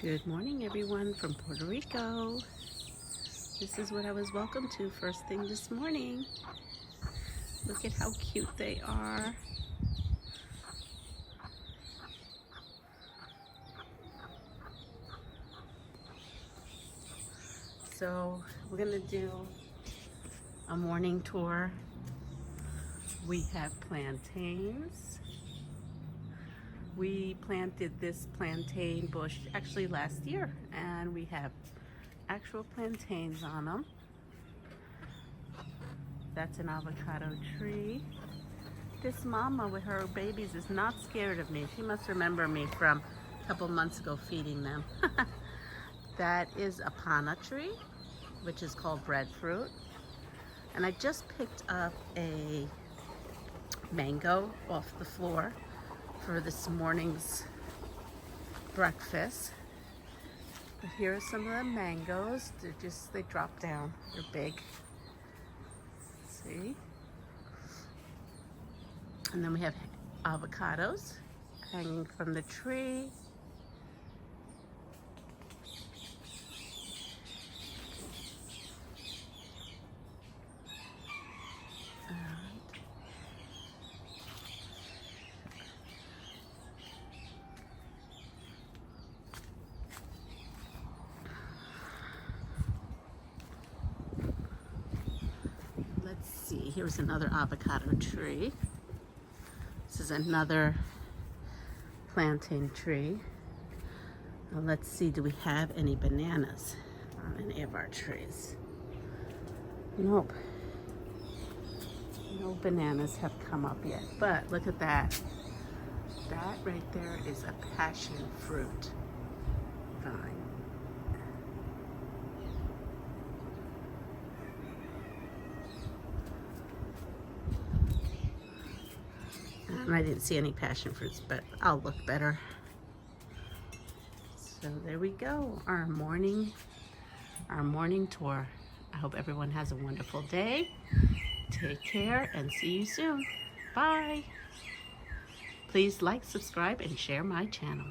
Good morning, everyone from Puerto Rico. This is what I was welcomed to first thing this morning. Look at how cute they are. So we're gonna do a morning tour. We have plantains. We planted this plantain bush actually last year, and we have actual plantains on them. That's an avocado tree. This mama with her babies is not scared of me. She must remember me from a couple months ago feeding them. That is a pana tree, which is called breadfruit. And I just picked up a mango off the floor for this morning's breakfast. But here are some of the mangoes. They drop down. They're big. See? And then we have avocados hanging from the tree. Let's see, here's another avocado tree. This is another plantain tree. Now let's see, do we have any bananas on any of our trees? Nope. No bananas have come up yet, but look at that. That right there is a passion fruit vine. And I didn't see any passion fruits, but I'll look better. So there we go, our morning tour. I hope everyone has a wonderful day. Take care and see you soon. Bye. Please like, subscribe, and share my channel.